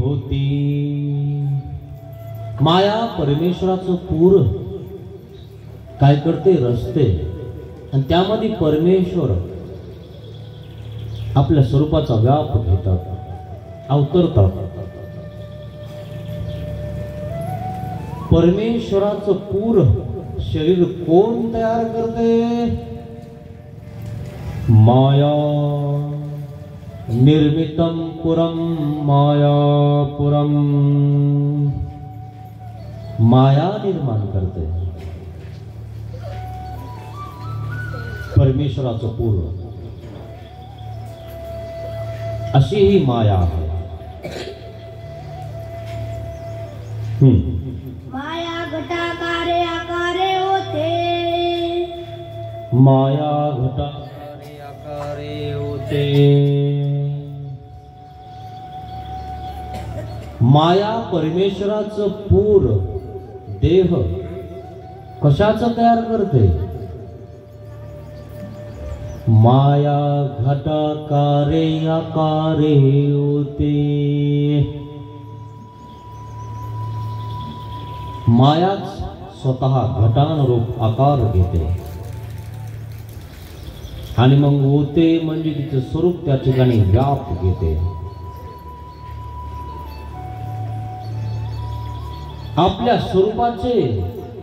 होती। माया परमेश्वराचं पूर काय करते, रचते आणि त्यामध्ये परमेश्वर आपल्या स्वरूपाचा व्याप घेतात, अवतरतात। परमेश्वराचं पूर शरीर कोण तयार करते? माया निर्मितम पुरम मायापुरम। माया निर्माण करते परमेश्वराचं पूर। अशी ही माया आहे। माया घटाकारे आकारे होते। माया घटाकारे आकारे होते। माया परमेश्वराचं पूर देह कशाचं तयार करते? माया घटाकारे आकारे होते। मायाच स्वतः घटानुरूप आकार घेते आणि मग होते म्हणजे तिचं स्वरूप त्या ठिकाणी व्याप घेते। आपल्या स्वरूपाचे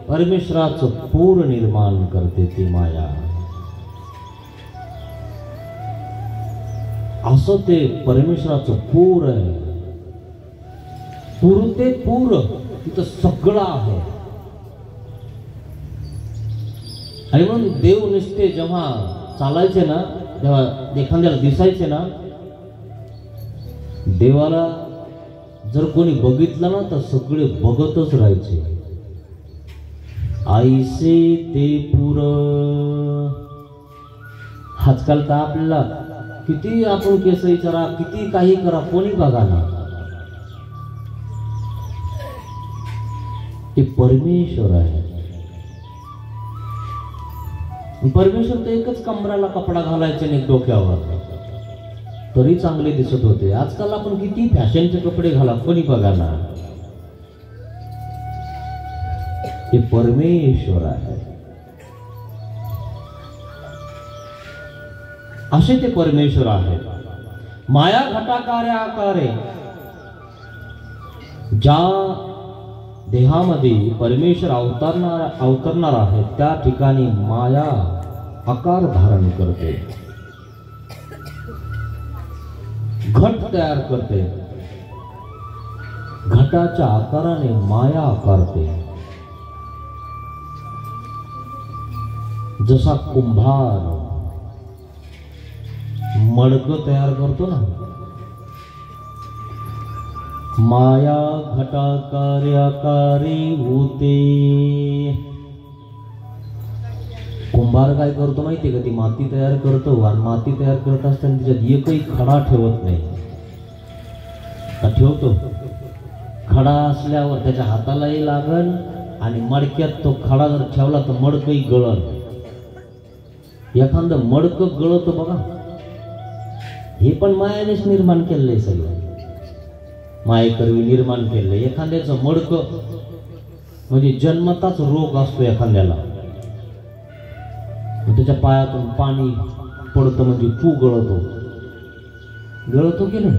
परमेश्वराचं पूर निर्माण करते ती माया। असं ते परमेश्वराचं पूर आहे। पूर ते पूर तिथं सगळं आहे। आणि म्हणून देव निष्ठे जेव्हा चालायचे ना, तेव्हा एखाद्याला दिसायचे ना, देवाला जर कोणी बघितलं ना तर सगळे बघतच राहायचे। आईसे ते पूर। आजकाल तर आपल्याला किती आपण केस विचारा, किती काही करा, कोणी बघा ना, ते परमेश्वर आहे। परमेश्वर तर एकच कमराला कपडा घालायचे नाही डोक्यावर, तरी चांगले दिसत होते। आजकाल आपण किती फॅशनचे कपडे घाला, कोणी बघा ना, ते परमेश्वर आहे। असे ते परमेश्वर आहे। माया घटाकारे आकारे। ज्या देहामध्ये परमेश्वर अवतरणार आहे त्या ठिकाणी माया आकार धारण करते, घट तयार करते। घटाच्या आकाराने माया आकारते। जसा कुंभार मडकं तयार करतो ना, माया घटाकारे आकारे होते। कुंभार काय करतो माहिती का? ती माती तयार करतो आणि माती तयार करत असताना तिच्यात एकही खडा ठेवत नाही का? ठेवतो। खडा असल्यावर त्याच्या हातालाही लागल आणि मडक्यात तो खडा जर ठेवला तर मडकही गळल। एखादं मडकं गळत बघा, हे पण मायानेच निर्माण केलंय सगळं। मायेकरवी निर्माण केलंय। एखाद्याचं मडकं म्हणजे जन्मताच रोग असतो एखाद्याला, त्याच्या पायातून पाणी पडतं म्हणजे पू गळतो की नाही?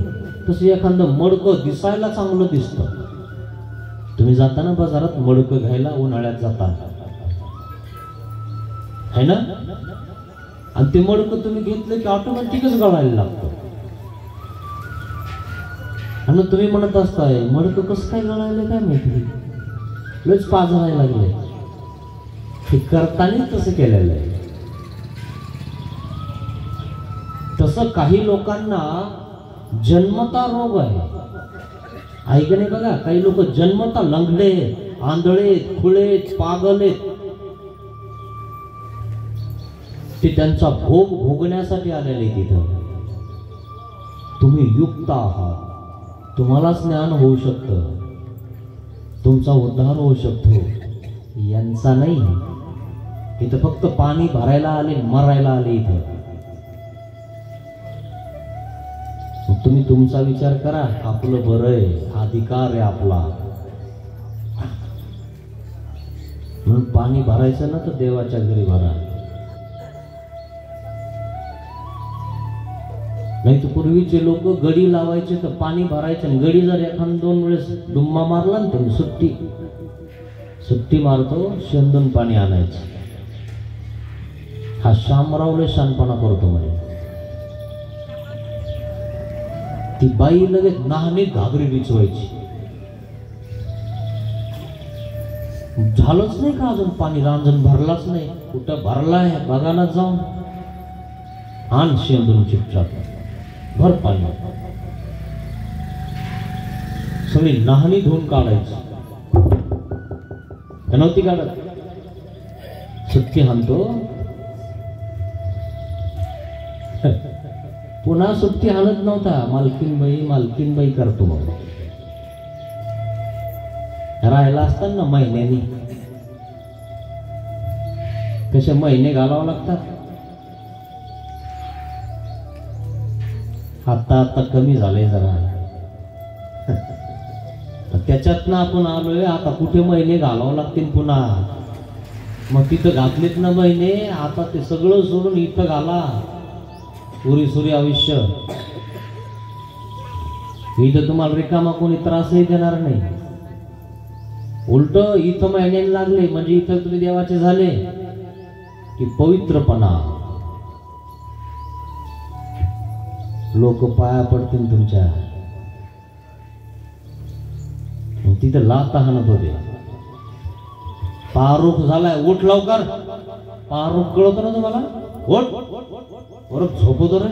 तसं एखादं मडकं दिसायला चांगलं दिसतं। तुम्ही जाताना बाजारात मडकं घ्यायला उन्हाळ्यात जाता है ना, आणि ते मडकं तुम्ही घेतलं की ऑटोमॅटिकच गळायला लागतं। आणि तुम्ही म्हणत असताय मडकं कसं काय गळायला काय माहिती, लयच पाजरायला लागले। हे करताना तसं केलेलं आहे। तसं काही लोकांना जन्मता रोग आहे का नाही बघा? काही लोक जन्मता लंगडे, आंधळे, खुळे, पागल, ते त्यांचा भोग भोगण्यासाठी आलेले तिथं। तुम्ही युक्त आहात, तुम्हालाच ज्ञान होऊ शकतं, तुमचा उद्धार होऊ शकतो, यांचा नाही। इथं फक्त पाणी भरायला आले, मरायला आले इथं। तुम्ही तुमचा विचार करा, आपलं बरं आहे, अधिकार आहे आपला. म्हणून पाणी भरायचं ना तर देवाच्या घरी भरा. नाही तर पूर्वीचे लोक गडी लावायचे तर पाणी भरायचे आणि गडी जर एखाद 2 वेळेस डुम्मा मारला ना त्यांनी सुट्टी मारतो शेंदून पाणी आणायचं. हा शामरावले शानपणा करतो म्हणे. ती बाई लगेच नाहने घागरी विचवायची. झालंच नाही का अजून पाणी, रांजण भरलाच नाही, कुठं भरलाय बघा ना जाऊन, आण शेंदून चिपचाप भर पाणी. सगळी नाहनी धुवून काढायची. नव्हती काढत. सुट्टी हाणतो, पुन्हा सुट्टी हाणत नव्हता. मालकीनबाई करतो. मग राहायला असताना महिन्यानी कसे महिने घालावं लागतात. आता कमी झालंय जरा. त्याच्यातनं आपण आलोय. आता कुठे महिने घालावं लागतील पुन्हा. मग तिथं घातलेत ना महिने, आता ते सगळं सोडून इथं घाला पुरीसुरी आयुष्य. इथं तुम्हाला रिकामा कोणी त्रासही देणार नाही. उलट इथं महिन्याने लागले म्हणजे इथं तुम्ही देवाचे झाले की पवित्रपणा. लोक पाया पडतील तुमच्या. तिथं लाथा हाणत होते. पारुख झालाय, उठ लवकर. पारुख कळतो ना तुम्हाला? उठ. परत झोपतो रे.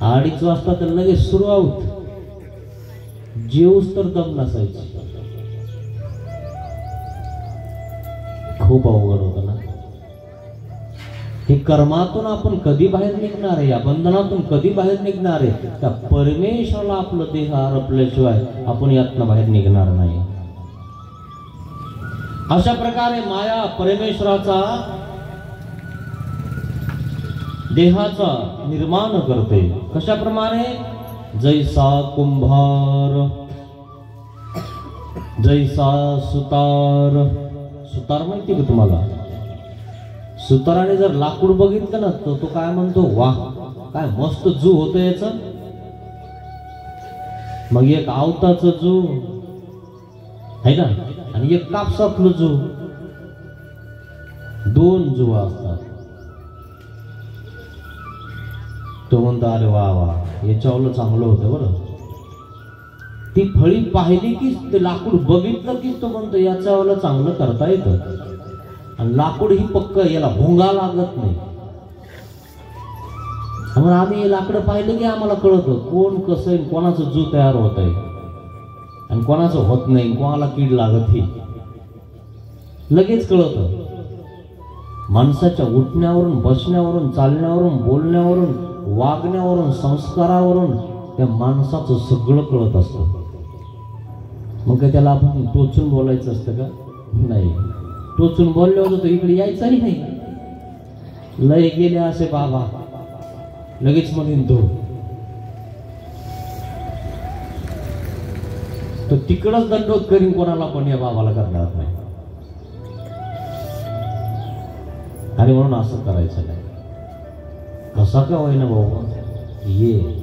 2:30 वाजता तर लगेच सुरू आहोत. जेवूच तर दम नसायची. खूप अवघड होतं ना. हे कर्मातून आपण कधी बाहेर निघणार आहे, या बंधनातून कधी बाहेर निघणार आहे? त्या परमेश्वराला आपलं देह अर्पल्याशिवाय आपण यातनं बाहेर निघणार नाही. अशा प्रकारे माया परमेश्वराचा देहाचा निर्माण करते. कशाप्रमाणे? जैसा कुंभार जैसा सुतार. सुतार माहिती का तुम्हाला? सुताराने जर लाकूड बघितलं ना तर तो काय म्हणतो, वाह काय मस्त जू होतं याच. मग एक आवताचं जू आहे ना, आणि एक कापसातलं जू. 2 जुवा असतात. तो म्हणतो अरे वा वा याच्यावलं चांगलं होतं बरं. ती फळी पाहिली की ते लाकूड बघितलं की तो म्हणतो याच्यावलं चांगलं करता येतं. आणि लाकूड ही पक्क, याला भोंगा लागत नाही. म्हणून आम्ही हे लाकडं पाहिलं की आम्हाला कळतं कोण कसं आहे, कोणाचं जू तयार होत आहे आणि कोणाचं होत नाही, कोणाला कीड लागत ही लगेच कळतं. माणसाच्या उठण्यावरून, बसण्यावरून, चालण्यावरून, बोलण्यावरून, वागण्यावरून, संस्कारावरून त्या माणसाचं सगळं कळत असतं. मग काय त्याला आपण टोचून बोलायचं असतं का? नाही. टोचून बोलले होतं तर इकडे यायचंही नाही. लय गेले असे बाबा लगेच म्हणून तो तिकडच दंडोत करीन कोणाला पण या बाबाला करणार नाही. आणि म्हणून असं करायचं नाही. कसा का होईना बाबा ये.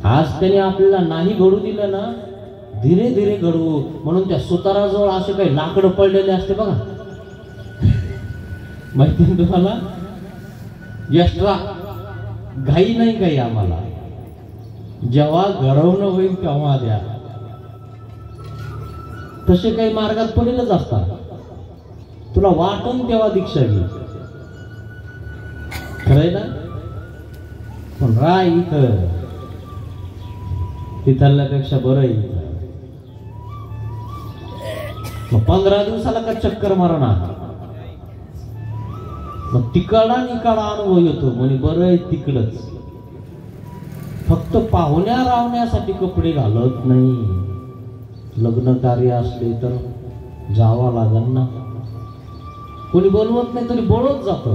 आज त्याने आपल्याला नाही घडू दिलं ना, धीरे धीरे घडवू. म्हणून त्या सुताराजवळ असे काही लाकडं पडलेले असते बघा, माहिती आहे तुम्हाला? एक्स्ट्रा घाई नाही काही आम्हाला. जेव्हा घडवणं होईल तेव्हा द्या. तसे काही मार्गात पडेलच असतात. तुला वाटून तेव्हा दीक्षा घे. खरंय ना? पण राय इथं तिथल्यापेक्षा बरं आहे. मग 15 दिवसाला का चक्कर मारणार. मग तिकडा निकाडा अनुभव येतो म्हणे बरं आहे तिकडच. फक्त पाहुण्या रावण्यासाठी कपडे घालत नाही. लग्न कार्य असले तर जावा लागल ना. कोणी बोलवत नाही तरी बोलवत जातो.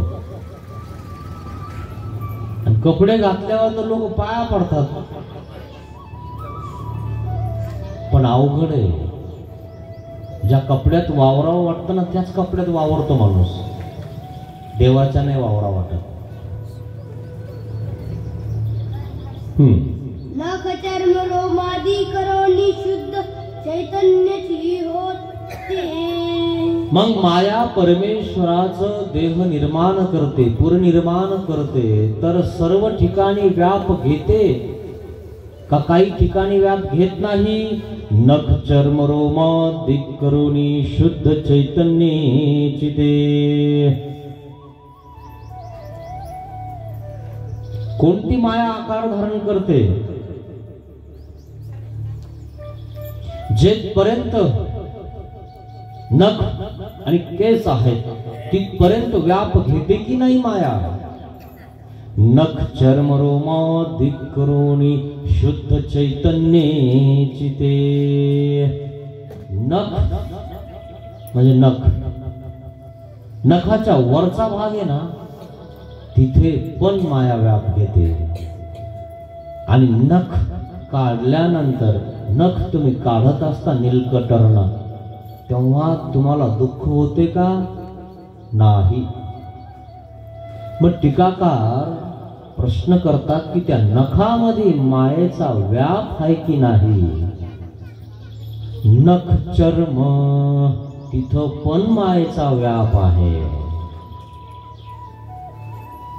आणि कपडे घातल्यावर तर लोक पाया पडतात. पण अवघड आहे. ज्या कपड्यात वावरावं वाटतं ना त्याच कपड्यात वावरतो माणूस, देवाच्या नाही वावरा वाटत. नख चर्म रोमादी करोनी शुद्ध चैतन्याची होते. मग माया परमेश्वराचं देह निर्माण करते, पुरनिर्माण करते, तर सर्व ठिकाणी व्याप घेते का काही ठिकाणी व्याप घेत नाही? नख चर्म रोमादिक करोनी शुद्ध चैतन्याची ते. कोणती माया आकार धारण करते? जेथपर्यंत नख आणि केस आहेत तिथपर्यंत व्याप घेते की नाही माया? नख चर्म रोमादिक करोनी शुद्ध चैतन्याची ते. नख म्हणजे नख, नखाच्या वरचा भाग आहे ना तिथे पण माया व्याप घेते. आणि नख काढल्यानंतर, नख तुम्ही काढत असता नीलकटरनं, तेव्हा तुम्हाला दुःख होते का? नाही. मग टीकाकार प्रश्न करतात की त्या नखामध्ये मायेचा व्याप आहे की नाही? नख चर्म तिथं पण मायेचा व्याप आहे,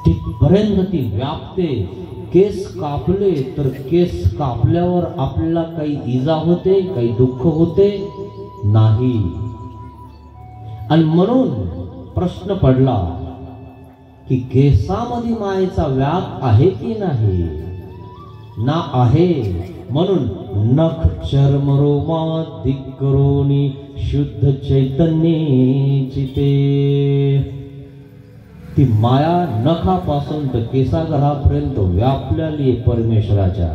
तिथपर्यंत ती व्यापते. केस कापले तर केस कापल्यावर आपल्याला काही इजा होते, काही दुःख होते नाही. आणि म्हणून प्रश्न पडला की केसामध्ये मायेचा व्याप आहे की नाही? ना आहे. म्हणून नख चर्म रोमादिक करोनी शुद्ध चैतन्याची ते. ती माया नखापासून तर केसागरापर्यंत व्यापलेली परमेश्वराच्या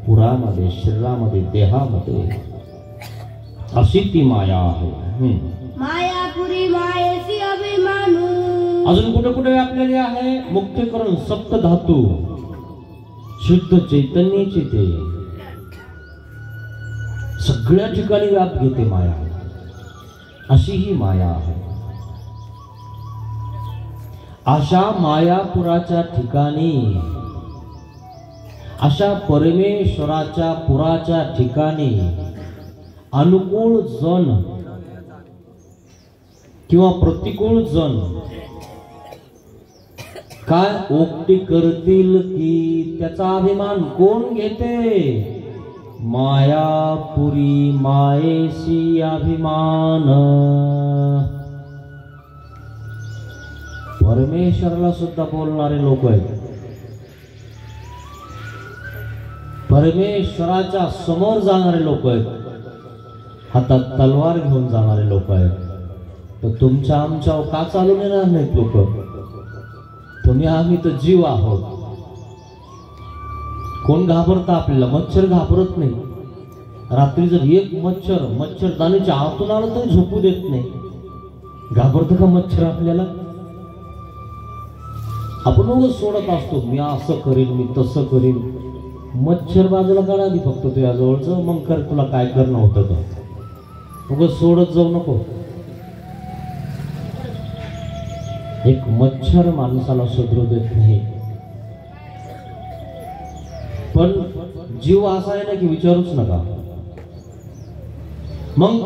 पुरामध्ये, शरीरामध्ये, देहामध्ये. अशी ती माया आहे. मायापुरी मायेसी अभिमानू. अजून कुठे कुठे व्यापलेली आहे? मुक्तीकरण सप्त धातू शुद्ध चैतन्याची ते. सगळ्या ठिकाणी व्याप घेते माया. अशी ही माया आहे. अशा मायापुराच्या ठिकाणी, अशा परमेश्वराच्या पुराच्या ठिकाणी अनुकूल जन किंवा प्रतिकूल जन काय ओक्ती करतील की त्याचा अभिमान कोण घेते? मायापुरी मायेशी अभिमान. परमेश्वराला सुद्धा बोलणारे लोक आहेत, परमेश्वराच्या समोर जाणारे लोक आहेत, हातात तलवार घेऊन जाणारे लोक आहेत. तर तुमच्या आमच्या का चालून येणार नाहीत लोक? तुम्ही आम्ही तर जीव आहोत. कोण घाबरता आपल्याला? मच्छर घाबरत नाही. रात्री जर एक मच्छरदाणीच्या आतून आलं तरी झोपू देत नाही. घाबरतं का मच्छर आपल्याला? आपण उगाच सोडत असतो, मी असं करीन, मी तसं करीन. मच्छर बाजूला काढा आधी फक्त तुझ्या जवळचं, मग कर तुला काय करणं होतं तर. उगाच सोडत जाऊ नको. एक मच्छर माणसाला सुधरू देत नाही. पण जीव असा आहे ना की विचारूच नका. मग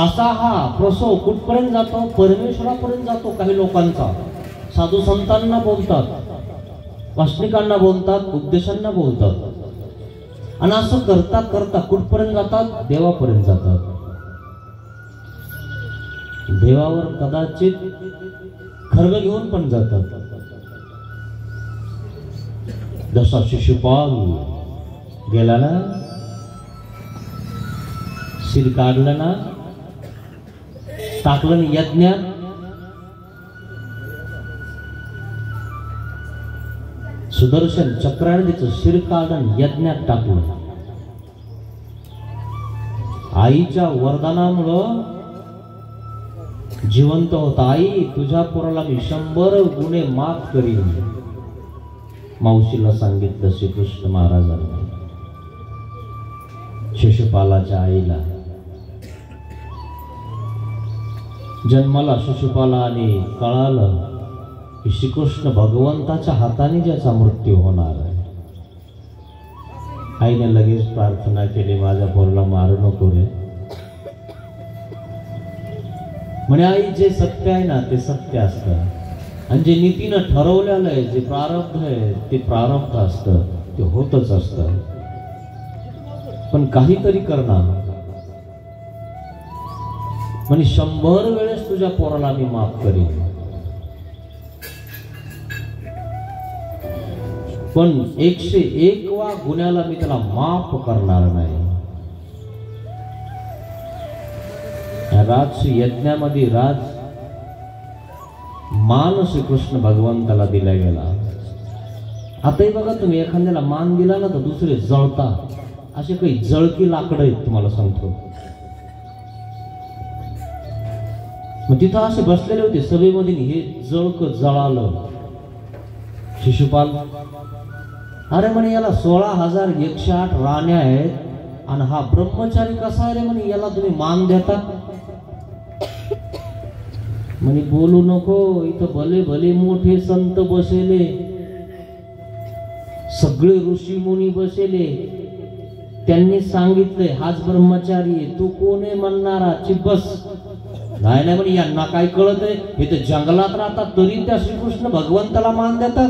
असा हा प्रसव कुठपर्यंत जातो? परमेश्वरापर्यंत जातो. काही लोकांचा साधू संतांना बोलतात, वासनिकांना बोलतात, उपदेशांना बोलतात, आणि असं करता करता कुठपर्यंत जातात? देवापर्यंत जातात. देवावर कदाचित खर्ग घेऊन पण जातात. जसा शिशुपाल गेला ना, शिर काढलं ना, टाकलं ना यज्ञात, सुदर्शन चक्राने तिचं शिर काढून यज्ञात टाकलं. आईच्या वरदानामुळं जिवंत होता. आई, तुझ्या पोराला मी 100 गुणे माफ करीन, मावशीला सांगितलं श्रीकृष्ण महाराजांनी. शिशुपालाच्या आईला. जन्माला शिशुपाला आणि कळालं की श्रीकृष्ण भगवंताच्या हाताने ज्याचा मृत्यू होणार आहे. आईने लगेच प्रार्थना केली, माझ्या पोराला मारू नको रे. म्हणे आई, जे सत्य आहे ना ते सत्य असतं, आणि जे नीतीनं ठरवलेलं आहे, जे प्रारब्ध आहे ते प्रारब्ध असतं, ते होतच असतं. पण काहीतरी करणार. म्हणजे 100 वेळेस तुझ्या पोराला मी माफ करीन, पण 101वा गुन्ह्याला मी त्याला माफ करणार नाही. राज यज्ञामध्ये राज मान श्रीकृष्ण भगवंताला दिला गेला. आताही बघा तुम्ही एखाद्याला मान दिला ना तर दुसरे जळतात. असे काही जळकी लाकडं आहेत तुम्हाला सांगतो. मग तिथं असे बसलेले होते सभेमध्ये, हे जळक जळालं. शिशुपाल, अरे म्हणे याला 16,108 राण्या आहेत आणि हा ब्रह्मचारी कसा आहे रे म्हणे, याला तुम्ही मान देता. म्हणे बोलू नको, इथं भले भले मोठे संत बसेले, सगळे ऋषी मुनी बसेले, त्यांनी सांगितलंय हाच ब्रह्मचारी आहे, तू कोण आहे म्हणणारा, चिबस. नाही नाही म्हणे, यांना काय कळत आहे, हे तर जंगलात राहतात तरी त्या श्रीकृष्ण भगवंताला मान देतात.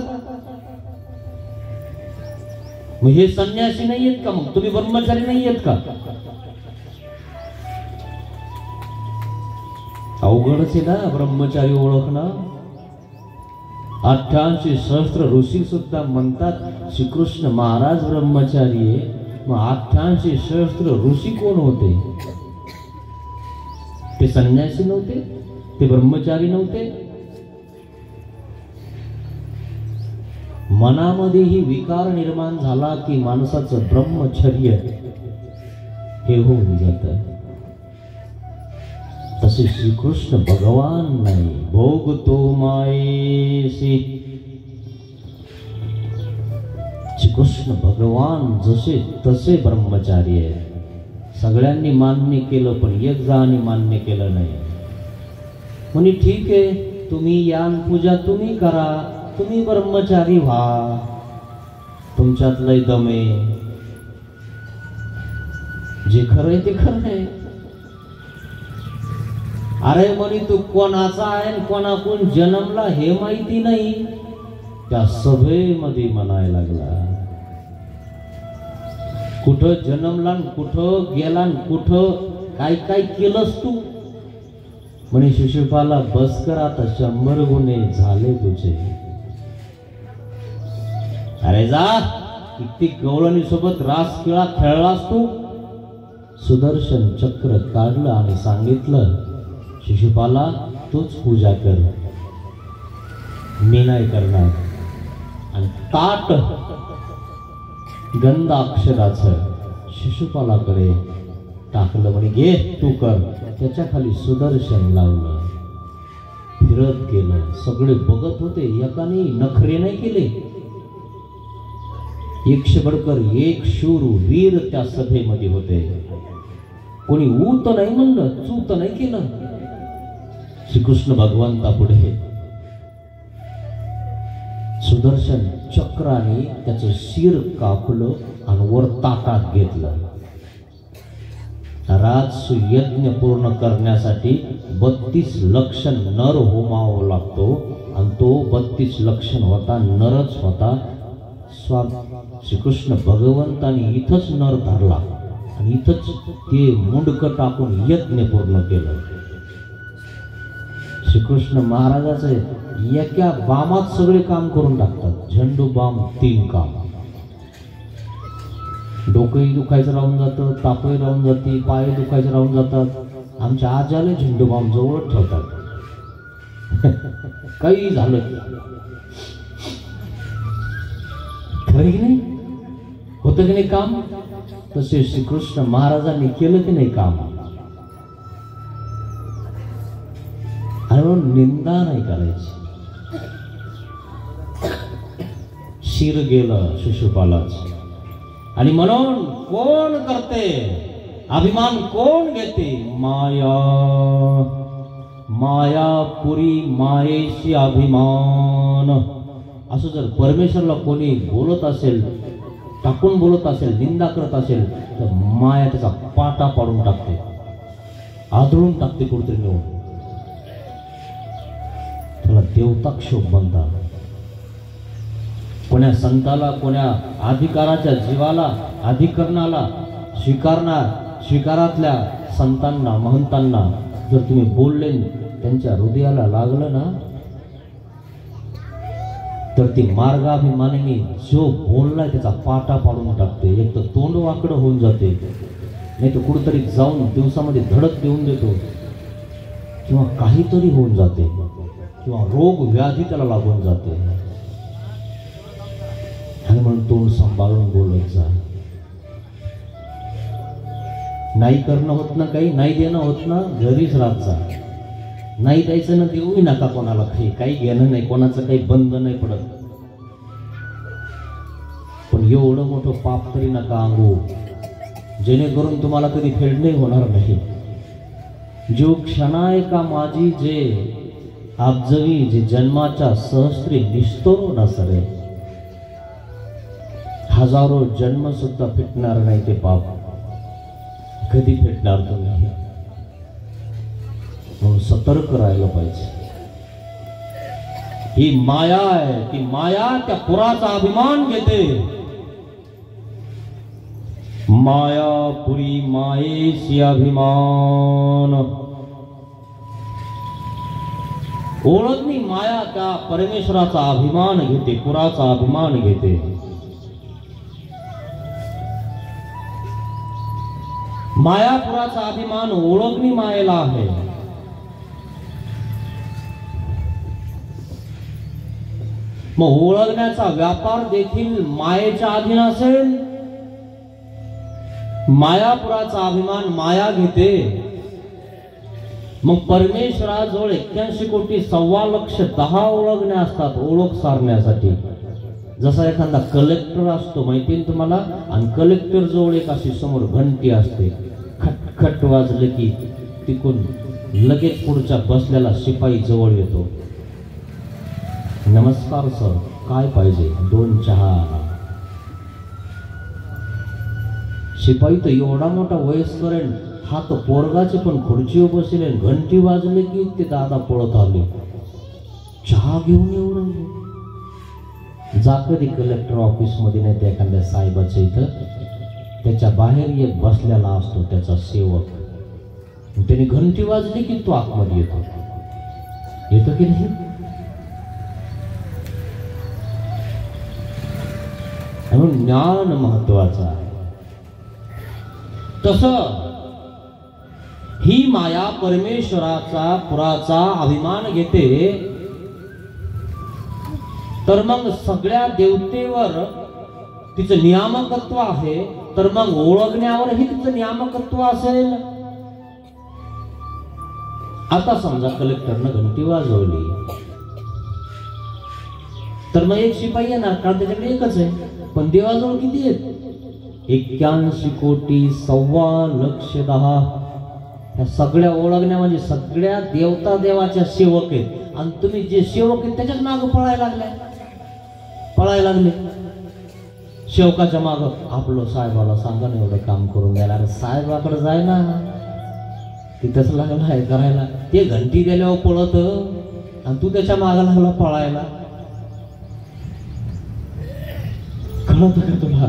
मग हे संन्यासी नाही आहेत का, मग तुम्ही ब्रह्मचारी नाही आहेत का? अवघडच आहे ना ब्रह्मचारी ओळखणं. 88 सहस्त्र ऋषी सुद्धा म्हणतात श्रीकृष्ण महाराज ब्रह्मचारी आहे. मग 88 सहस्त्र ऋषी कोण होते? ते संन्यासी नव्हते, ते ब्रह्मचारी नव्हते. मनामध्येही विकार निर्माण झाला की माणसाचं ब्रह्मचर्य हे होऊन जातं. तसे श्रीकृष्ण भगवान नाही, भोगतो मायेसी. श्रीकृष्ण भगवान जसे तसे ब्रह्मचारी आहेत. सगळ्यांनी मान्य केलं पण एक जणांनी मान्य केलं नाही. म्हणे ठीक आहे, तुम्ही यान पूजा तुम्ही करा, तुम्ही ब्रह्मचारी व्हा, तुमच्यात लय दमे, जे खरंय ते खरं आहे. अरे म्हणे तू कोणाचा आहे कोणाकडून जन्मला हे माहिती नाही. त्या सभेमध्ये म्हणायला लागला, कुठं जन्मला, कुठं गेला, कुठं काय काय केलंस तू. म्हणे शिशुपाला बस कर आता, 100 गुन्हे झाले तुझे. अरे जा, किती गवळणी सोबत रास खेळा खेळलास तू. सुदर्शन चक्र काढलं आणि सांगितलं, शिशुपाला तूच पूजा कर, मी नाही करणार. आणि ताट गंध अक्षराचं शिशुपालाकडे टाकलं. म्हणे घे तू कर. त्याच्या खाली सुदर्शन लावलं, फिरत गेलं. सगळे बघत होते, एकाने नखरे नाही केले. 100 बडकर 1 शूर वीर त्या सभेमध्ये होते. कोणी ऊ तर नाही म्हणलं, चू तर नाही केलं. श्रीकृष्ण भगवंता पुढे सुदर्शन चक्राने त्याचं शिर कापलं आणि वर ताटात घेतलं. राजसुयज्ञ पूर्ण करण्यासाठी 32 लक्ष नर होमावा लागतो आणि तो 32 लक्ष होता, नरच होता. श्रीकृष्ण भगवंताने इथंच नर धरला आणि इथंच ते मुंडकं टाकून यज्ञ पूर्ण केलं. श्रीकृष्ण महाराजाचे एका बामात सगळे काम करून टाकतात. झेंडू बाम 3 काम. डोकंही दुखायचं राहून जातं, तापही राहून जाते, पाय दुखायचं राहून जातात. आमच्या आजाले झेंडू बाम जवळ ठेवतात. काही झालं खरं की नाही, होतं की नाही काम. तसे श्रीकृष्ण महाराजांनी केलं की नाही काम. आणि म्हणून निंदा नाही करायची. शिर गेलं शिशुपालाच. आणि म्हणून कोण करते, अभिमान कोण घेते? माया. मायापुरी मायेशी अभिमान. असं जर परमेश्वरला कोणी बोलत असेल, टाकून बोलत असेल, निंदा करत असेल, तर माया त्याचा पाटा पाडून टाकते, आदळून टाकते कुठतरी नेऊन. त्याला देवताक्षोभ म्हणतात. कोण्या संताला, कोण्या अधिकाराच्या जीवाला, अधिकरणाला स्वीकारातल्या संतांना, महंतांना जर तुम्ही बोलले, त्यांच्या हृदयाला लागलं ना, तर ती मार्गाभिमानाने जो बोललाय त्याचा पाटा पाडून टाकते. एक तर तोंड वाकडं होऊन जाते, नाही तर कुठेतरी जाऊन दिवसामध्ये धडक देऊन देतो, किंवा काहीतरी होऊन जाते, किंवा रोग व्याधी त्याला लागून जाते. आणि म्हणून तोंड सांभाळून बोलत जा. नाही करणं होत ना, काही नाही देणं होत ना, घरीच राहत जा. नाही द्यायचं ना, देऊही नका कोणाला. काही घेणं नाही, कोणाचं काही बंद नाही पडत. पण एवढं मोठं पाप तरी नका अंगू, जेणेकरून तुम्हाला कधी फेडणे होणार नाही. जो क्षणाय का माझी जे आपजवी, जे जन्माच्या सहस्त्री निस्तोर न सरे. हजारो जन्म सुद्धा फिटणार नाही ते पाप, कधी फेडणार तुम्ही. म्हणून सतर्क राहायला पाहिजे. ही माया आहे, ती माया त्या पुराचा अभिमान घेते. मायापुरी मायेशी अभिमान. ओळखणी माया त्या परमेश्वराचा अभिमान घेते, पुराचा अभिमान घेते. मायापुराचा अभिमान ओळखणी मायेला आहे. मग ओळखण्याचा व्यापार देखील मायेच्या अधीन असेल. मायापुराचा अभिमान माया घेते. मग परमेश्वराजवळ 81 कोटी 1.25 ओळखण्या असतात, ओळख सारण्यासाठी. जसा एखादा कलेक्टर असतो माहिती आहे तुम्हाला, आणि कलेक्टर जवळ एक अशी समोर घंटी असते. खटखट वाजलं की तिकून लगेच पुढच्या बसलेला शिपाई जवळ येतो. नमस्कार सर, काय पाहिजे? 2 चहा. शिपाई तर एवढा मोठा वयस्कर आहे, हा तो पोरगाचे पण खुर्चीवर बसले. घंटी वाजले की ते दादा पळत आले, चहा घेऊन एवढं. जा कधी कलेक्टर ऑफिस मध्ये नाही तर एखाद्या साहेबाच्या इथं, त्याच्या बाहेर एक बसलेला असतो त्याचा सेवक. त्याने घंटी वाजली की तो आतमध्ये येतो की नाही? म्हणून ज्ञान महत्वाचं आहे. तसं ही माया परमेश्वराचा पुराचा अभिमान घेते. तर मग सगळ्या देवतेवर तिचं नियामकत्व आहे, तर मग ओळखण्यावरही तिचं नियामकत्व असेल. आता समजा कलेक्टरनं घंटी वाजवली, तर मग एक शिपाई येणार, कारण त्याच्याकडे एकच आहे. पण देवाजवळ किती आहेत? 81 कोटी 1.25 ह्या सगळ्या ओळखण्या म्हणजे सगळ्या देवता देवाच्या सेवक आहेत. आणि तुम्ही जे सेवक आहेत त्याच्याच मागं पळायला लागले. सेवकाच्या मागं आपलं साहेबाला सांगा ना एवढं काम करून द्यायला. अरे साहेबाकडे जाय ना, तिथंच लागला आहे करायला. ते घंटी दिल्यावर पळत आणि तू त्याच्या मागं लागला पळायला. कळत का तुला?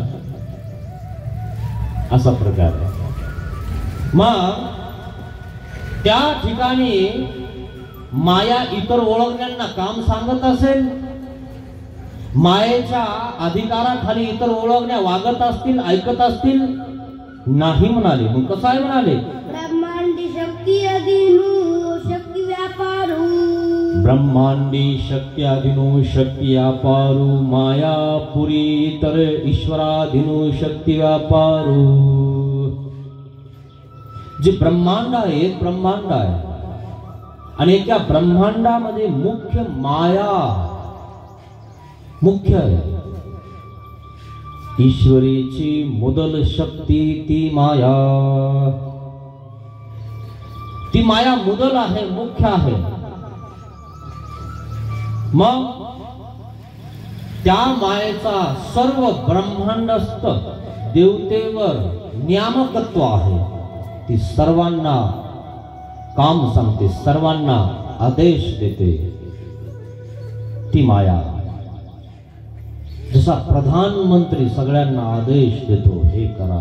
असा प्रकार आहे. मग त्या ठिकाणी माया इतर ओळखण्यांना काम सांगत असेल, मायेच्या अधिकाराखाली इतर ओळखण्या वागत असतील, ऐकत असतील? नाही म्हणाले. मग कसं आहे म्हणाले? ब्रह्मांडी शक्ती अधीनो शक्ती व्यापारू. ब्रह्मांडी शक्ती अधीनो शक्ती व्यापारू. मायापुरी इतर ईश्वराधीनो शक्ती व्यापारू. जे ब्रह्मांड आहे, ब्रह्मांड आहे, आणि त्या ब्रह्मांडामध्ये मुख्य माया मुख्य आहे. ईश्वरीची मुदल शक्ती ती माया मुदल आहे, मुख्य आहे. मग त्या मायेचा सर्व ब्रह्मांडस्थ देवतेवर नियामकत्व आहे. ती सर्वांना काम सांगते, सर्वांना आदेश देते. ती माया जसा प्रधानमंत्री सगळ्यांना आदेश देतो, हे करा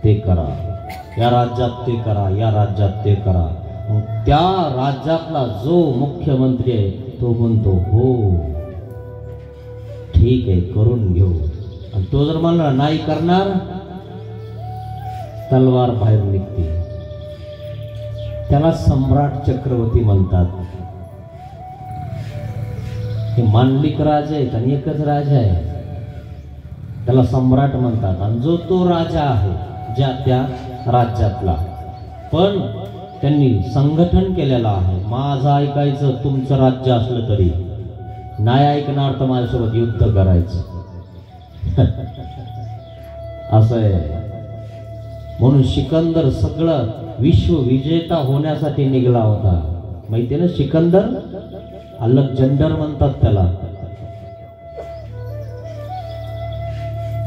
ते करा, या राज्यात ते करा, या राज्यात ते करा. मग त्या राज्यातला जो मुख्यमंत्री आहे तो म्हणतो हो ठीक आहे करून घेऊ. आणि तो जर म्हणला नाही करणार, तलवार बाहेर निघते. त्याला सम्राट चक्रवर्ती म्हणतात. हे मांडलिक राजा आहेत आणि एकच राजा आहे, त्याला सम्राट म्हणतात. आणि जो तो राजा आहे ज्या त्या राज्यातला, पण त्यांनी संघटन केलेलं आहे. माझं ऐकायचं तुमचं राज्य असलं तरी, नाही ऐकणार तर माझ्यासोबत युद्ध करायचं. असं आहे. म्हणून सिकंदर सगळं विश्व विजेता होण्यासाठी निघाला होता. माहिती ना, सिकंदर अलेक्झांडर म्हणतात त्याला.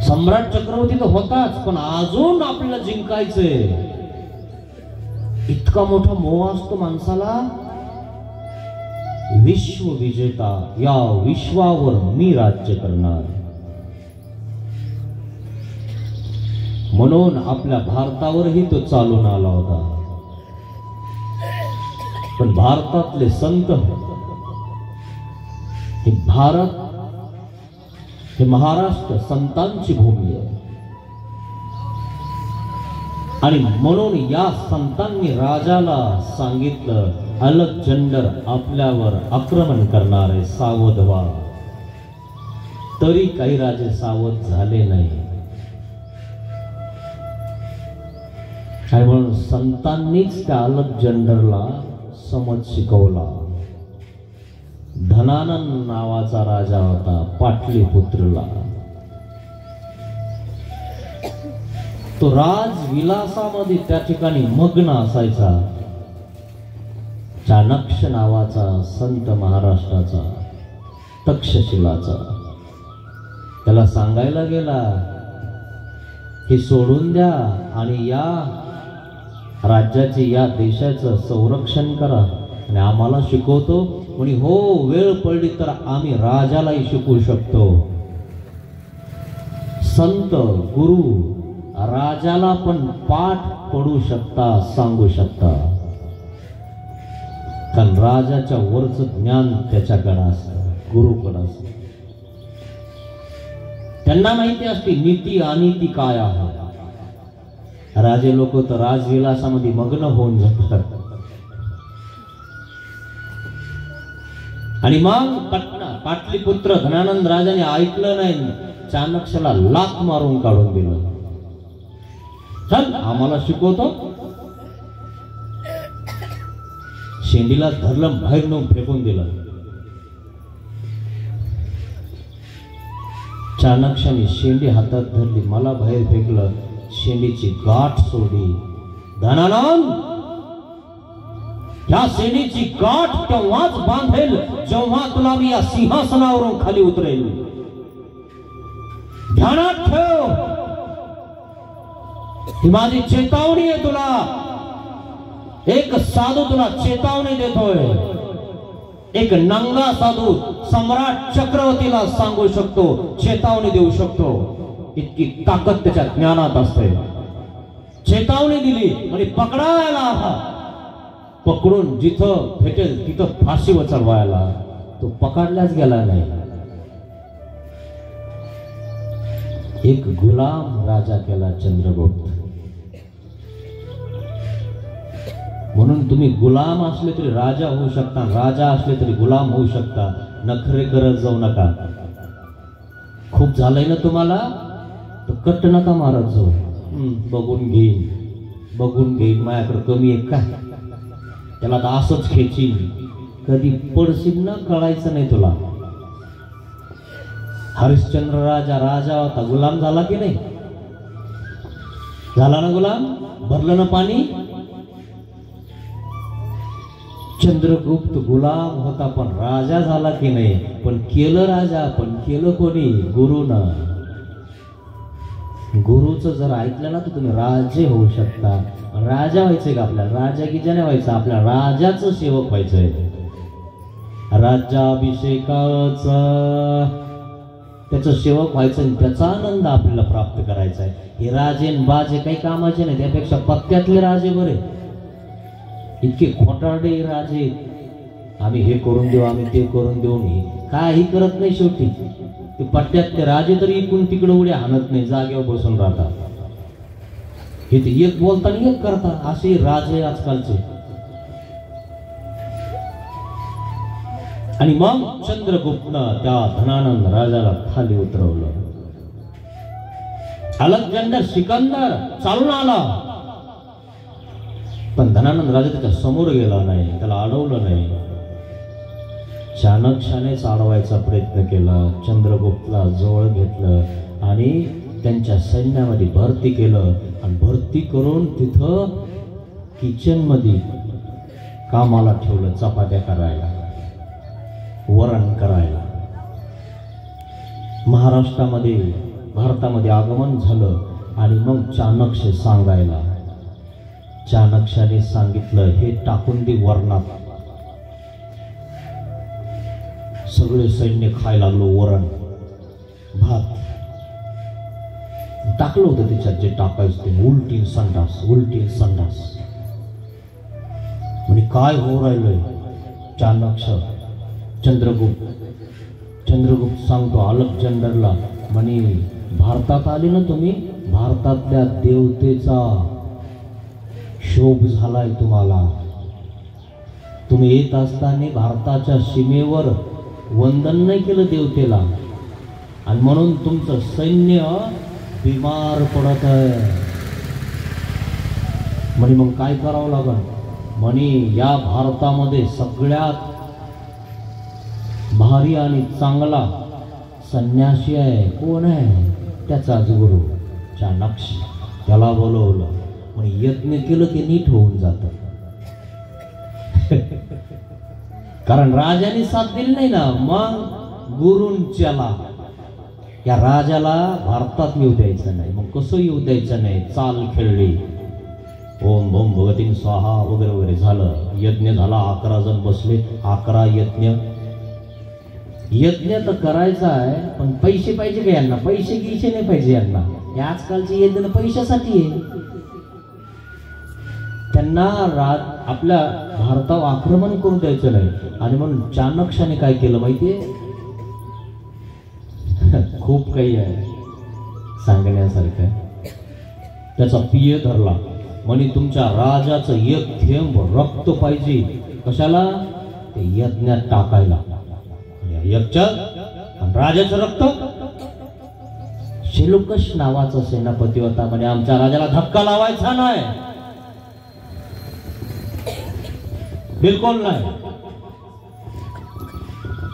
सम्राट चक्रवर्ती तर होताच, पण अजून आपल्याला जिंकायचंय. इतका मोठा मोह असतो माणसाला. विश्व विजेता, या विश्वावर मी राज्य करणार. म्हणून आपल्या भारतावरही तो चालून आला होता. पण भारतातले संत, हे भारत, हे महाराष्ट्र संतांची भूमी आहे. आणि म्हणून या संतांनी राजाला सांगितलं, अलेक्झांडर आपल्यावर आक्रमण करणार आहे, सावध व्हा. तरी काही राजे सावध झाले नाही. आणि म्हणून संतांनीच त्या अलेक्झांडरला समज शिकवला. धनानंद नावाचा राजा होता पाटलीपुत्रला. तो राजविलासामध्ये त्या ठिकाणी मग्न असायचा. चाणक्य नावाचा संत महाराष्ट्राचा, तक्षशिलाचा, त्याला सांगायला गेला हे सोडून द्या आणि या राज्याचे, या देशाचं संरक्षण करा. आणि आम्हाला शिकवतो म्हणे, हो वेळ पडली तर आम्ही राजालाही शिकवू शकतो. संत गुरु राजाला पण पाठ पडू शकता, सांगू शकता. कारण राजाच्या वरचं ज्ञान त्याच्याकडे असतं, गुरुकडे असतं. त्यांना माहिती असते नीती अनीती काय आहे. राजे लोक तर राजविलासामध्ये मग्न होऊन जातात. आणि मग पाटलीपुत्र धनानंद राजाने ऐकलं नाही, चाणक्याला लाथ मारून काढून दिलं. चल आम्हाला शिकवतो. शेंडीला धरलं, बाहेर नेऊन फेकून दिलं. चाणक्याने शेंडी हातात धरली, मला बाहेर फेकलं, शेंडीची गाठ सोडली. धनानंद, या शेंडीची गाठ तेव्हाच बांधेल जेव्हा तुला मी या सिंहासनावरून खाली उतरेल. ध्यानात ठेव, ही माझी चेतावणी आहे तुला. एक साधू तुला चेतावणी देतोय. एक नंगा साधू सम्राट चक्रवर्तीला सांगू शकतो, चेतावणी देऊ शकतो. इतकी ताकद त्याच्या ज्ञानात असते. चेतावणी दिली म्हणजे पकडायला, पकडून जिथं भेटेल तिथं फाशी चढवायला. तो पकडलाच गेला नाही. एक गुलाम राजा केला चंद्रगुप्त. म्हणून तुम्ही गुलाम असले तरी राजा होऊ शकता, राजा असले तरी गुलाम होऊ शकता. नखरे करत जाऊ नका. खूप झालंय ना तुम्हाला, तर कट नका मारत जाऊ. बघून घेईन, बघून घेईन, माझ्याकडे कमी आहे का, त्याला तर असंच खेचीन. कधी पडशील ना कळायचं नाही तुला. हरिश्चंद्र राजा होता, गुलाम झाला की नाही? झाला ना गुलाम? भरलं ना पाणी? चंद्रगुप्त गुलाम होता पण राजा झाला की नाही? पण केलं राजा, पण केलं कोणी? गुरुनं. गुरुचं जर ऐकलं ना तर तुम्ही राजे होऊ शकता. राजा व्हायचंय का आपल्याला? राजा की नाही व्हायचं, आपल्या राजाचं सेवक व्हायचंय. राज्याभिषेकाचा त्याचं सेवक व्हायचं आणि त्याचा आनंद आपल्याला प्राप्त करायचा आहे. हे राजे बाजे काही कामाचे नाही, त्यापेक्षा पत्त्यातले राजे बरे. इतके खोटारडे राजे, आम्ही हे करून देऊ, आम्ही ते करून देऊ, काही करत नाही. शेवटी ते पट्ट्यातले राजे तरी इकडून तिकडे उड्या हाणत नाही, जागेवर बसून राहतात. हे ते एक बोलताना एक करतात, असे राजे आजकालचे. आणि मग चंद्रगुप्तनं त्या धनानंद राजाला खाली उतरवलं. अलेक्झांडर सिकंदर चालून आला, पण धनानंद राजा त्याच्या समोर गेला नाही, त्याला अडवलं नाही. चाणक्यानेच अडवायचा प्रयत्न केला. चंद्रगुप्तला जवळ घेतलं आणि त्यांच्या सैन्यामध्ये भरती केलं. आणि भरती करून तिथं किचन मध्ये कामाला ठेवलं, चपात्या करायला, वरण करायला. महाराष्ट्रामध्ये भारतामध्ये आगमन झालं आणि मग चाणक्य सांगायला. चाणक्याने सांगितलं, हे टाकून दे वरणात. सगळे सैन्य खायला लागलो वरण भात. टाकलं होतं त्याच्यात जे टाकायचं ते, उलटी संडास, उलटी संडास. म्हणजे काय हो राहिलंय? चाणक्य चंद्रगुप्त सांगतो अलेक्झांडरला, म्हणे भारतात आले ना तुम्ही, भारतातल्या देवतेचा शोभ झालाय तुम्हाला. तुम्ही येत असताना भारताच्या सीमेवर वंदन नाही केलं देवतेला, आणि म्हणून तुमचं सैन्य बिमार पडत आहे. म्हणे मग काय करावं लागल? म्हणे या भारतामध्ये सगळ्यात भारी आणि चांगला संन्यासी आहे. कोण आहे? त्याचाच गुरु चाणक्य. त्याला बोलवलं. म्हणे यज्ञ केलं की नीट होऊन जातं. कारण राजाने साथ दिली नाही ना, मग गुरूंच्याला या राजाला भारतात येऊ द्यायचं नाही. मग कसं येऊ द्यायचं नाही? चाल खेळली, ओम भोम भगतीन स्वाहा वगैरे वगैरे झालं. यज्ञ झाला, 11 जण बसले, 11 यज्ञ. यज्ञ तर करायचा आहे, पण पैसे पाहिजे का यांना? पैसे गिसे नाही पाहिजे यांना. हे आजकालचे यज्ञ पैशासाठी आहे. त्यांना आपल्या भारतावर आक्रमण करू द्यायचं नाही. आणि म्हणून चाणक्याने काय केलं माहितीये? खूप काही आहे सांगण्यासारखं. त्याचा पिये धरला. म्हणे तुमच्या राजाचं एक थेंब रक्त पाहिजे. कशाला? ते यज्ञात टाकायला. राजाचं रक्त. शेलुकश नावाचा सेनापती होता. म्हणे आमच्या राजाला धक्का लावायचा नाही, बिलकुल नाही.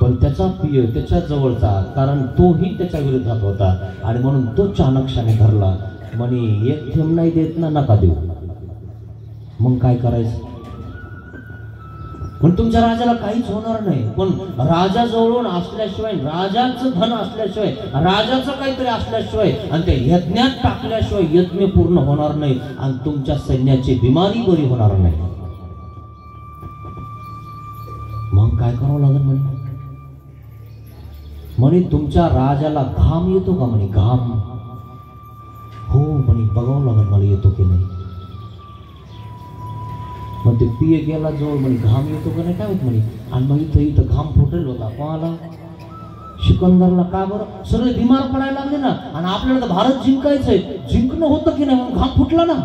पण त्याचा पिय त्याच्या जवळचा, कारण तोही त्याच्या विरोधात होता, आणि म्हणून तो चाणक्याने धरला. म्हणे एक थेंब नाही देत ना, नका देऊ. मग काय करायचं? पण तुमच्या राजाला काहीच होणार नाही, पण राजा जवळून असल्याशिवाय, राजाचं धन असल्याशिवाय, राजाचं काहीतरी असल्याशिवाय आणि ते यज्ञात टाकल्याशिवाय यज्ञ पूर्ण होणार नाही आणि तुमच्या सैन्याची बिमारी बरी होणार नाही. मग काय करावं लागेल? म्हणे तुमच्या राजाला घाम येतो का? म्हणे घाम. हो म्हणे, बघावं लागेल मला येतो की नाही. मग ते पिये गेला जवळ. म्हणे घाम येतो का नाही काय होत म्हणे. आणि मग इथं घाम फुटेल होता. कोणाला? सिकंदरला. का बरं? सगळे बिमार पडायला लागले ना, आणि आपल्याला तर भारत जिंकायचंय. जिंकणं होतं की नाही, म्हणून घाम फुटला ना.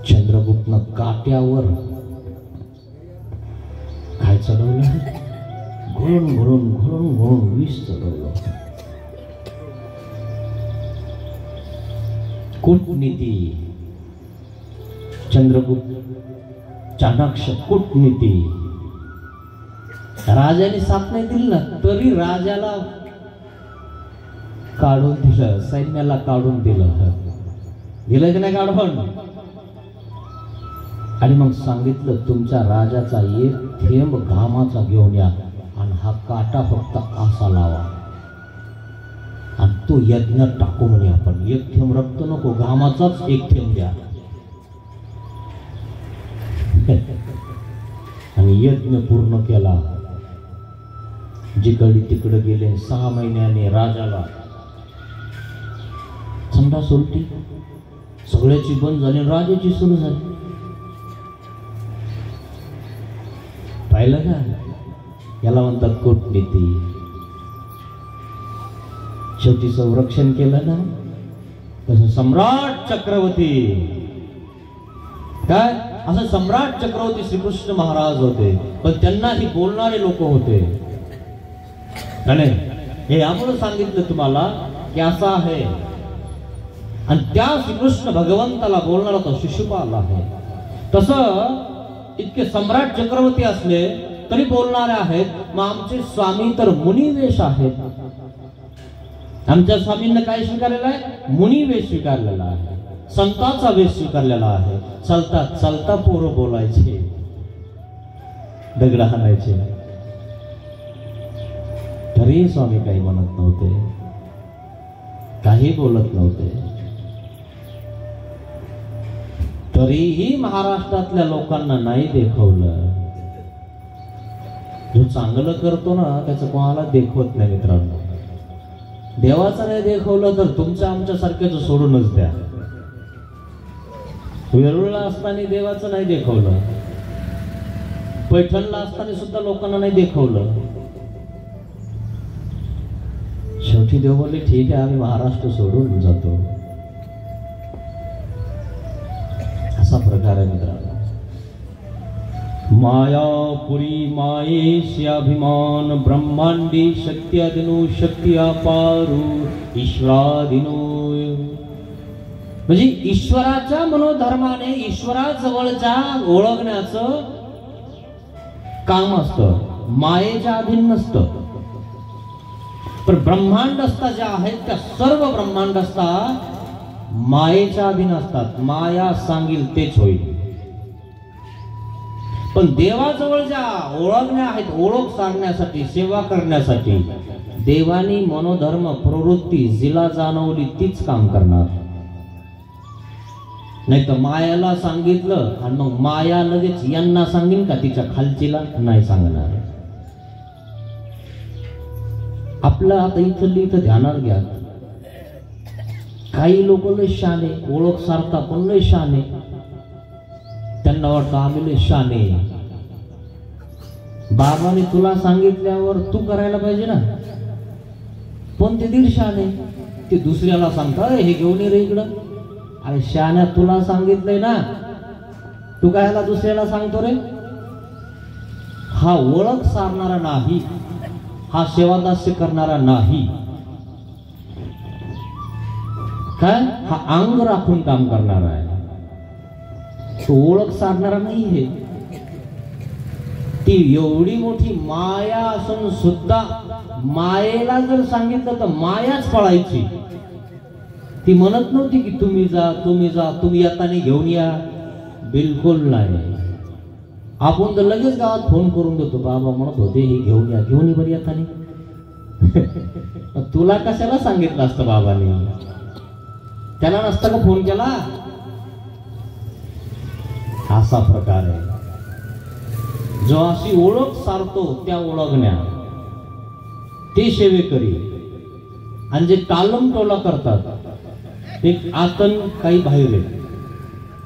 चंद्रगुप्तनं काट्यावर काय चढवलं? घोळून घोळून घोळून घोळून विष चढवलं. कूटनीती. चंद्रगुप्त चाणक्य कूटनीती. राजाने साथ नाही दिली ना, तरी राजाला काढून दिलं, सैन्याला काढून दिलं की नाही काढून. आणि मग सांगितलं तुमच्या राजाचा एक थेंब घामाचा घेऊन या आणि हा काटा फक्त असा लावा आणि तो यज्ञात टाकू म्हणे. आपण एक थेंब रक्त नको, घामाचाच एक थेंब द्या. आणि यज्ञ पूर्ण केला. जिकडे तिकडे गेले. 6 महिन्याने राजाला संडास उलटी सगळ्याची बंद झाली, राजाची सुरू झाली. पाहिलं का, याला म्हणतात कूटनीती. शेवटी संरक्षण केलं ना. तसं सम्राट चक्रवर्ती, काय असं सम्राट चक्रवर्ती श्रीकृष्ण महाराज होते, पण त्यांनाही बोलणारे लोक होते. हे यामुळे सांगितलं तुम्हाला की असं आहे. आणि त्या श्रीकृष्ण भगवंताला बोलणारा तो शिशुपाल आहे. तसं इतके सम्राट चक्रवर्ती असले तरी बोलणारे आहेत. मग आमचे स्वामी तर मुनिवेश आहेत. आमच्या स्वामींना काय स्वीकारलेलं आहे? मुनिवेश स्वीकारलेला आहे, संतांचा वेश स्वीकारलेला आहे. चालता चालता पोरं बोलायचे, दगड हाणायचे, तरी स्वामी काही म्हणत नव्हते, काही बोलत नव्हते. तरीही महाराष्ट्रातल्या लोकांना नाही देखवलं. जो चांगलं करतो ना त्याचं कोणाला देखवत नाही मित्रांनो. देवाचं नाही देखवलं तर तुमच्या आमच्या सारख्याच सोडूनच द्या. वेरूळला असताना देवाचं नाही देखवलं, पैठणला असताना सुद्धा लोकांना नाही देखवलं. शेवटी देव बोलले ठीक आहे, आम्ही महाराष्ट्र सोडून जातो. असा प्रकार आहे मित्रांनो. मायापुरी मायेशी अभिमान, ब्रह्मांडी शक्त्यादिनो शक्ती अपारू ईश्वरादिनो. म्हणजे ईश्वराच्या मनोधर्माने ईश्वराजवळच्या ओळखण्याचं काम असतं, मायेच्या अधीन नसतं. पण ब्रह्मांडस्था ज्या आहेत त्या सर्व ब्रह्मांडस्था मायेच्या अधीन असतात. माया सांगील तेच होईल. पण देवाजवळ ज्या ओळखण्या आहेत, ओळख सांगण्यासाठी, सेवा करण्यासाठी देवानी मनोधर्म प्रवृत्ती जिला जाणवली तीच काम करणार. नाही तर मायाला सांगितलं आणि मग माया लगेच यांना सांगेन का तिच्या खालचीला? नाही सांगणार. आपलं आता इथं ध्यानात घ्या. काही लोक लय शाने, ओळख सारता पण लय शाने. त्यांना वाटतं आम्ही लय शाने. बाबाने तुला सांगितल्यावर तू करायला पाहिजे ना. पण ते दीड शाने, ते दुसऱ्याला सांगता हे घेऊन ये रे इकडं. अरे शान्या, तुला सांगितलंय ना, तू कायला दुसऱ्याला सांगतो रे? हा ओळख सारणारा नाही, हा सेवादास्य करणारा नाही. काय हा अंग राखून काम करणारा आहे, तो ओळख साधणारा नाही आहे. ती एवढी मोठी माया असून सुद्धा मायेला जर सांगितलं तर मायाच पळायची. ती म्हणत नव्हती की तुम्ही जा, तुम्ही जा, तुम्ही येताना घेऊन या. बिलकुल नाही. आपण तर लगेच गावात फोन करून देतो, बाबा म्हणत होते हे घेऊन या, घेऊन ये बरी येताना. तुला कशाला सांगितलं असतं बाबाने? त्याला नसता का फोन केला? असा प्रकार आहे. जो अशी ओळख सारतो त्या ओळखण्या, ते सेवेकरी. आणि जे टालम टोला करतात ते आतन काही बाहेर आहेत,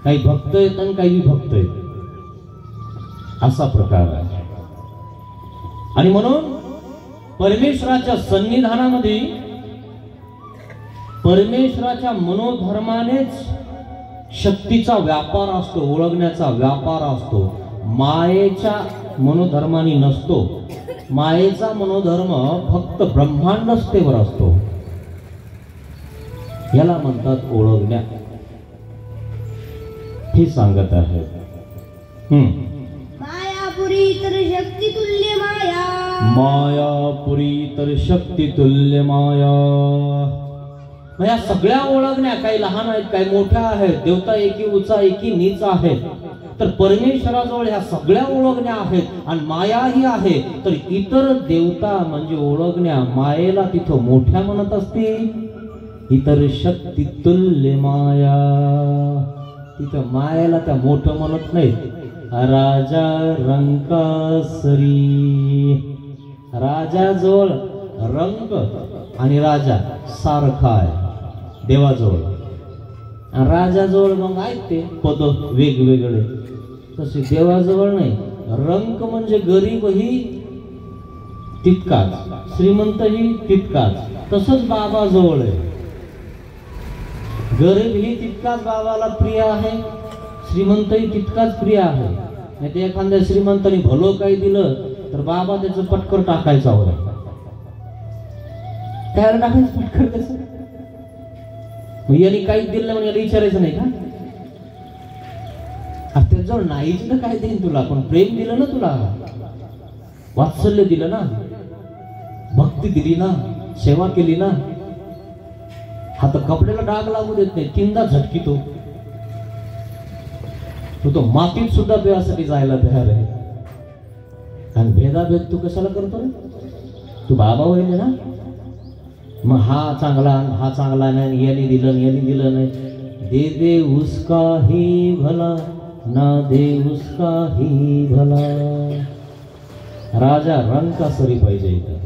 काही भक्त आहेत आणि काही विभक्त आहेत. असा प्रकार आहे. आणि म्हणून परमेश्वराच्या सन्निधानामध्ये परमेश्वराच्या मनोधर्मानेच शक्तीचा व्यापार असतो, ओळखण्याचा व्यापार असतो. मायेच्या मनोधर्माने नसतो. मायेचा मनोधर्म फक्त ब्रह्मांडस्थेवर असतो. याला म्हणतात ओळखण्या. हे सांगत आहे. मायापुरी तर शक्ती तुल्य माया. मायापुरी तर शक्ती तुल्य माया. मग या सगळ्या ओळखण्या काही लहान आहेत, काही मोठ्या आहेत. देवता एकी उचा एकी नीच आहे. तर परमेश्वराजवळ ह्या सगळ्या ओळखण्या आहेत आणि मायाही आहे. तर इतर देवता म्हणजे ओळखण्या मायेला तिथं मोठ्या म्हणत असतील. इतर शक्ती तुल्य माया, तिथं मायेला त्या मोठं म्हणत नाहीत. राजा रंकासरी, राजाजवळ रंक आणि राजा सारखा आहे देवाजवळ. राजाजवळ मग आहेत ते पद वेगवेगळे. तसे देवाजवळ नाही. रंक म्हणजे गरीबही तितकाच, श्रीमंतही तितकाच. तसंच बाबाजवळ आहे. गरीबही तितकाच बाबाला प्रिय आहे, श्रीमंतही तितकाच प्रिय आहे. नाही ते एखाद्या श्रीमंताने भलो काही दिलं तर बाबा त्याचं पटकर टाकायचा होता. त्याला टाकायचं पटकर त्याचं. यांनी काहीच दिलं नाही म्हणजे विचारायचं नाही का? त्याच्याजवळ नाहीच तर काय देईन तुला, पण प्रेम दिलं ना तुला, वात्सल्य दिलं ना, भक्ती दिली ना, सेवा केली ना. हा तर कपड्याला डाग लागू देत नाही, तीनदा झटकितो. तो मातीत सुद्धा देवासाठी जायला तयार आहे. आणि भेदाभेद तू कशाला करतो? तू बाबा होईल ना. मग हा चांगला हा चांगला नाही, याने दिलं नाही. दे दे उसका ही भला ना दे उसका ही भला. राजा रंकासरी पाहिजे इथं.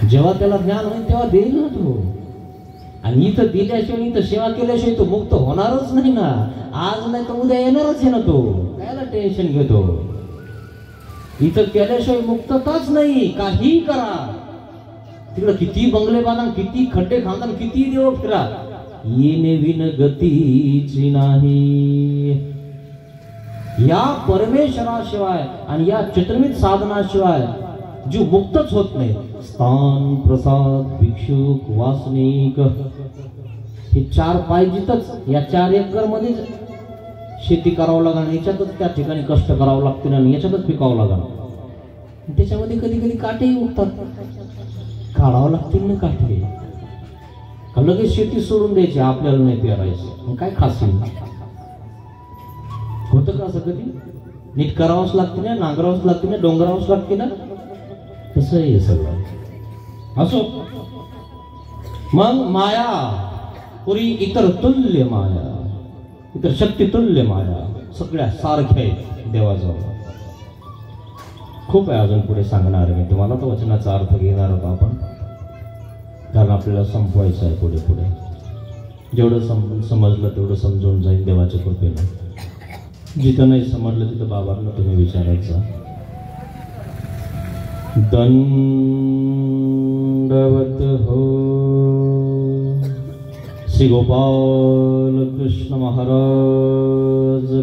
जेव्हा त्याला ज्ञान होईल तेव्हा देईल ना तो. आणि इथं दिल्याशिवाय इथं सेवा केल्याशिवाय तो मुक्त होणारच नाही ना. आज नाही तर उद्या येणारच आहे ना तो. कायला टेन्शन घेतो? इथं केल्याशिवाय मुक्तताच नाही. काही करा, तिकडं किती बंगले बांधा, किती खड्डे खांदा, किती देव फिरा, येणे विन गतीची नाही. या परमेश्वराशिवाय आणि या चित्रमित साधनाशिवाय जीव मुक्तच होत नाही. स्थान प्रसाद भिक्षुक वासनिक हे चार पाहिजेतच. या 4 एकर मध्येच शेती करावं लागणार, याच्यातच त्या ठिकाणी कष्ट करावं लागतील आणि याच्यातच पिकावं लागणार. त्याच्यामध्ये कधी कधी काटेही उगतात, काढावं लागतील ना काटे. लगेच शेती सोडून द्यायची, आपल्याला नाही पेरायचं, मग काय खाशील? होतं का असं कधी? नीट करावंच लागते ना, नांगरावंच लागते ना, डोंगरावंच लागते ना. तसं आहे सगळं. असो मग माया पुरी इतर तुल्य माया, इतर शक्ती तुल्य माया, सगळ्या सारख्या आहेत देवाजवळ. खूप आहे अजून पुढे सांगणार मी तुम्हाला. तर वचनाचा अर्थ घेणार होता आपण, कारण आपल्याला संपवायचं आहे पुढे पुढे. जेवढं समजलं तेवढं समजून जाईल देवाच्या कृपेनं. जिथं नाही समजलं तिथं बाबांना तुम्ही विचारायचं. दंडवत हो श्री गोपाल कृष्ण महाराज